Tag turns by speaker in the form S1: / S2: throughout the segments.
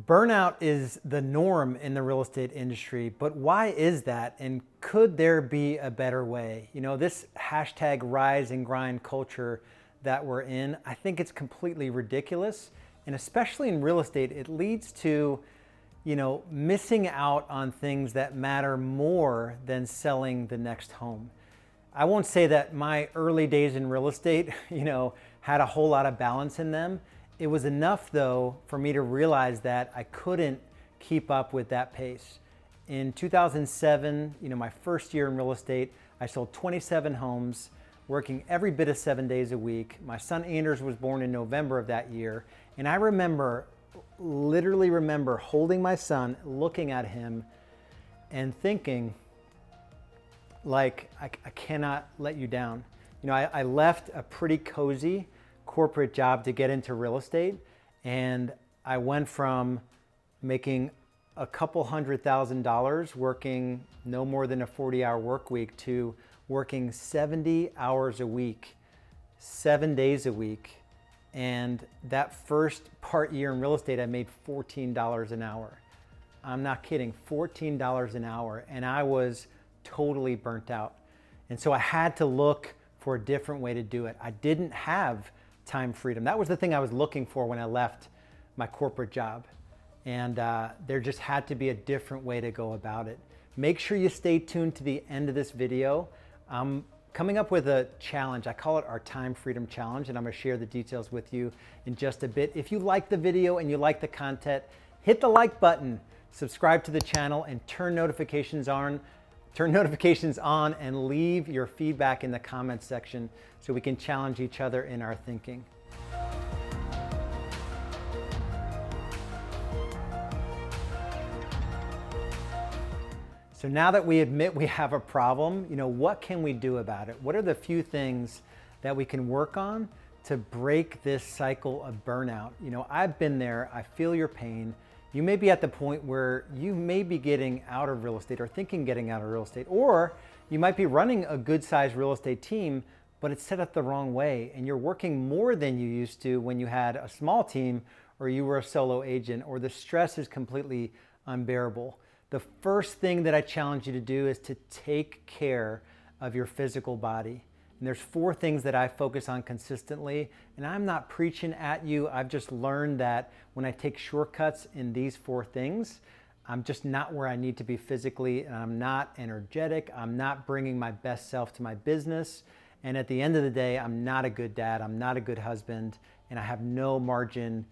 S1: Burnout is the norm in the real estate industry, but why is that? And could there be a better way? This hashtag rise and grind culture that we're in, I think it's completely ridiculous. And especially in real estate, it leads to, missing out on things that matter more than selling the next home. I won't say that my early days in real estate, had a whole lot of balance in them. It was enough though for me to realize that I couldn't keep up with that pace. In 2007, my first year in real estate, I sold 27 homes, working every bit of 7 days a week. My son Anders was born in November of that year. And I literally remember holding my son, looking at him and thinking, like, I cannot let you down. I left a pretty cozy corporate job to get into real estate, and I went from making a couple $100,000 working no more than a 40-hour work week to working 70 hours a week, 7 days a week. And that first part year in real estate, I made $14 an hour. I'm not kidding, $14 an hour. And I was totally burnt out. And so I had to look for a different way to do it. I didn't have time freedom. That was the thing I was looking for when I left my corporate job. And there just had to be a different way to go about it. Make sure you stay tuned to the end of this video. I'm coming up with a challenge. I call it our Time Freedom Challenge, and I'm gonna share the details with you in just a bit. If you like the video and you like the content, hit the like button, subscribe to the channel, and turn notifications on and leave your feedback in the comments section so we can challenge each other in our thinking. So now that we admit we have a problem, what can we do about it? What are the few things that we can work on to break this cycle of burnout? I've been there, I feel your pain. You may be at the point where you may be getting out of real estate or thinking getting out of real estate, or you might be running a good sized real estate team, but it's set up the wrong way and you're working more than you used to when you had a small team or you were a solo agent, or the stress is completely unbearable. The first thing that I challenge you to do is to take care of your physical body. And there's 4 things that I focus on consistently, and I'm not preaching at you. I've just learned that when I take shortcuts in these 4 things, I'm just not where I need to be physically, and I'm not energetic. I'm not bringing my best self to my business. And at the end of the day, I'm not a good dad. I'm not a good husband, and I have no margin,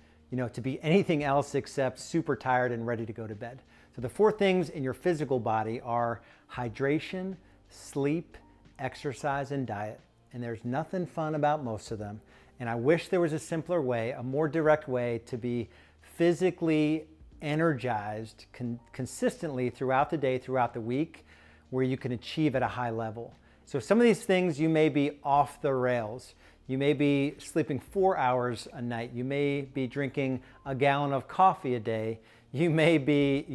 S1: to be anything else except super tired and ready to go to bed. So the 4 things in your physical body are hydration, sleep, exercise, and diet. And there's nothing fun about most of them. And I wish there was a simpler way, a more direct way to be physically energized consistently throughout the day, throughout the week, where you can achieve at a high level. So some of these things, you may be off the rails. You may be sleeping 4 hours a night. You may be drinking a gallon of coffee a day. You may be,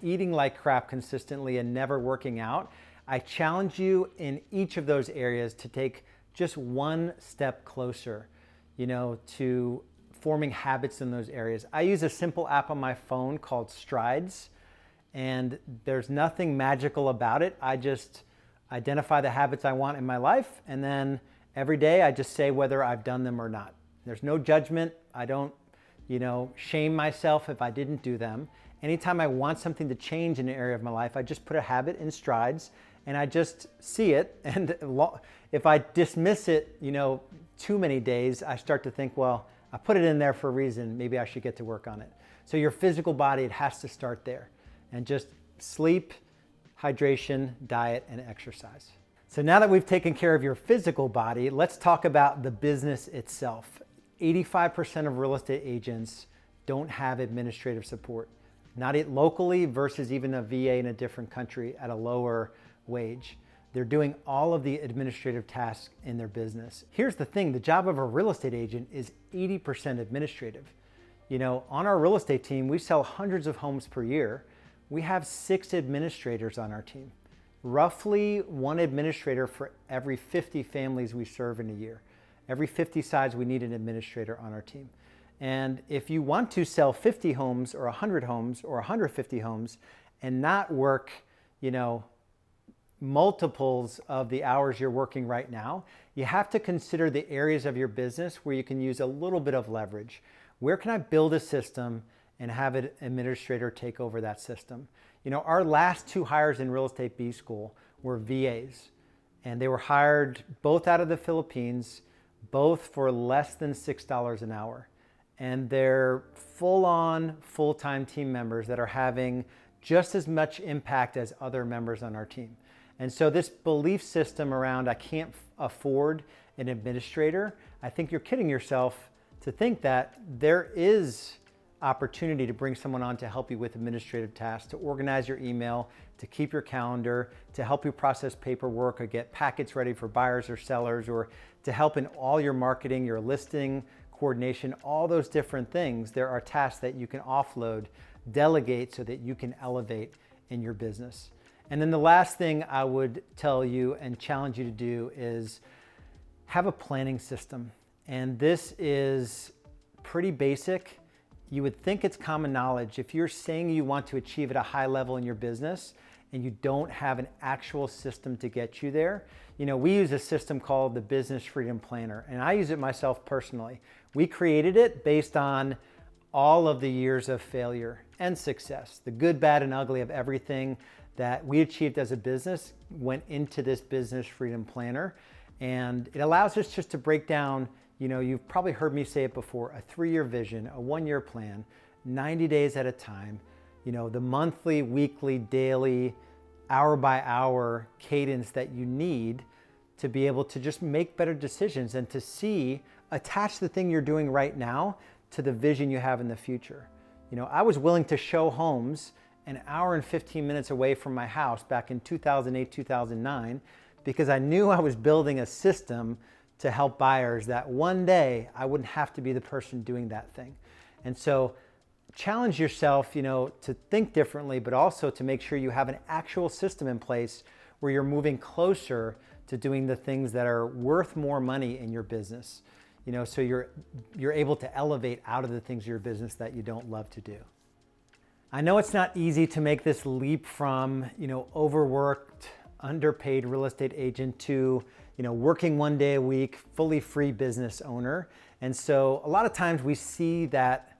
S1: eating like crap consistently and never working out. I challenge you in each of those areas to take just one step closer, to forming habits in those areas. I use a simple app on my phone called Strides, and there's nothing magical about it. I just identify the habits I want in my life, and then every day I just say whether I've done them or not. There's no judgment. I don't shame myself if I didn't do them. Anytime I want something to change in an area of my life, I just put a habit in Strides and I just see it. And if I dismiss it, too many days, I start to think, well, I put it in there for a reason. Maybe I should get to work on it. So your physical body, it has to start there. And just sleep, hydration, diet, and exercise. So now that we've taken care of your physical body, let's talk about the business itself. 85% of real estate agents don't have administrative support. Not it locally versus even a VA in a different country at a lower wage. They're doing all of the administrative tasks in their business. Here's the thing, the job of a real estate agent is 80% administrative. On our real estate team, we sell hundreds of homes per year. We have 6 administrators on our team. Roughly 1 administrator for every 50 families we serve in a year. Every 50 sides, we need an administrator on our team. And if you want to sell 50 homes or 100 homes or 150 homes and not work, multiples of the hours you're working right now, you have to consider the areas of your business where you can use a little bit of leverage. Where can I build a system and have an administrator take over that system? Our last 2 hires in Real Estate B School were VAs, and they were hired both out of the Philippines, both for less than $6 an hour. And they're full-on, full-time team members that are having just as much impact as other members on our team. And so this belief system around I can't afford an administrator, I think you're kidding yourself to think that there is opportunity to bring someone on to help you with administrative tasks, to organize your email, to keep your calendar, to help you process paperwork or get packets ready for buyers or sellers, or to help in all your marketing, your listing, coordination, all those different things. There are tasks that you can offload, delegate so that you can elevate in your business. And then the last thing I would tell you and challenge you to do is have a planning system. And this is pretty basic. You would think it's common knowledge. If you're saying you want to achieve at a high level in your business and you don't have an actual system to get you there, we use a system called the Business Freedom Planner, and I use it myself personally. We created it based on all of the years of failure and success, the good, bad, and ugly of everything that we achieved as a business went into this Business Freedom Planner. And it allows us just to break down, you've probably heard me say it before, a 3-year vision, a 1-year plan, 90 days at a time, the monthly, weekly, daily, hour by hour cadence that you need to be able to just make better decisions and to attach the thing you're doing right now to the vision you have in the future. I was willing to show homes an hour and 15 minutes away from my house back in 2008, 2009, because I knew I was building a system to help buyers that one day I wouldn't have to be the person doing that thing. And so challenge yourself, to think differently, but also to make sure you have an actual system in place where you're moving closer to doing the things that are worth more money in your business. So you're able to elevate out of the things in your business that you don't love to do. I know it's not easy to make this leap from, overworked, underpaid real estate agent to, working 1 day a week, fully free business owner. And so a lot of times we see that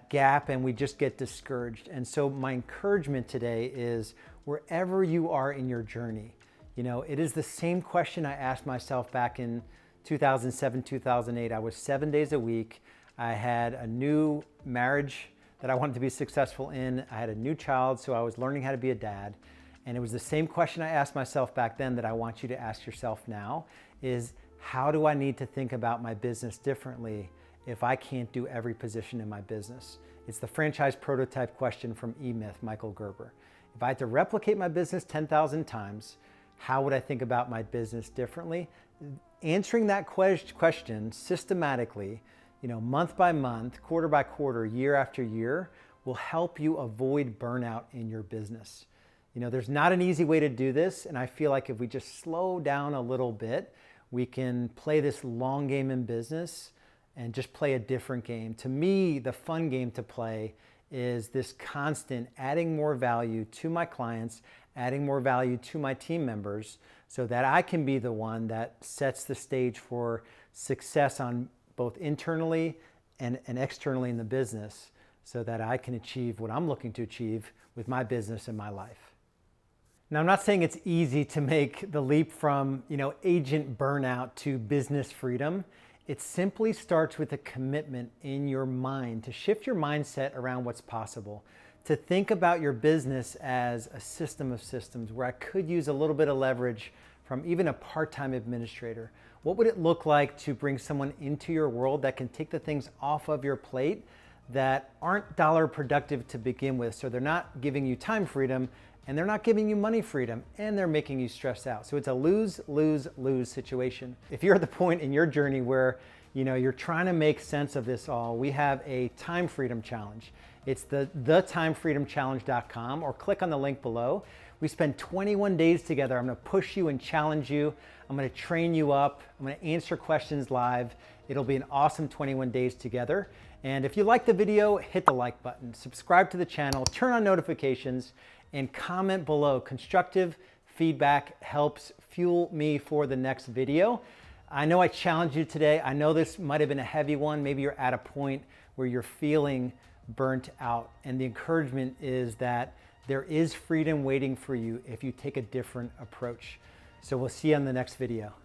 S1: gap and we just get discouraged. And so my encouragement today is wherever you are in your journey, it is the same question I asked myself back in 2007, 2008. I was 7 days a week. I had a new marriage that I wanted to be successful in. I had a new child, so I was learning how to be a dad. And it was the same question I asked myself back then that I want you to ask yourself now is, how do I need to think about my business differently if I can't do every position in my business? It's the franchise prototype question from E-Myth, Michael Gerber. If I had to replicate my business 10,000 times, how would I think about my business differently? Answering that question systematically, month by month, quarter by quarter, year after year, will help you avoid burnout in your business. There's not an easy way to do this, and I feel like if we just slow down a little bit, we can play this long game in business and just play a different game. To me, the fun game to play is this constant adding more value to my clients, adding more value to my team members, so that I can be the one that sets the stage for success on both internally and externally in the business, so that I can achieve what I'm looking to achieve with my business and my life. Now, I'm not saying it's easy to make the leap from, agent burnout to business freedom. It simply starts with a commitment in your mind to shift your mindset around what's possible, to think about your business as a system of systems where I could use a little bit of leverage from even a part-time administrator. What would it look like to bring someone into your world that can take the things off of your plate that aren't dollar productive to begin with? So they're not giving you time freedom, and they're not giving you money freedom, and they're making you stress out. So it's a lose, lose, lose situation. If you're at the point in your journey where you're trying to make sense of this all, we have a time freedom challenge. It's the thetimefreedomchallenge.com, or click on the link below. We spend 21 days together. I'm gonna push you and challenge you. I'm gonna train you up. I'm gonna answer questions live. It'll be an awesome 21 days together. And if you like the video, hit the like button, subscribe to the channel, turn on notifications, and comment below. Constructive feedback helps fuel me for the next video. I know I challenged you today. I know this might have been a heavy one. Maybe you're at a point where you're feeling burnt out. And the encouragement is that there is freedom waiting for you if you take a different approach. So we'll see you on the next video.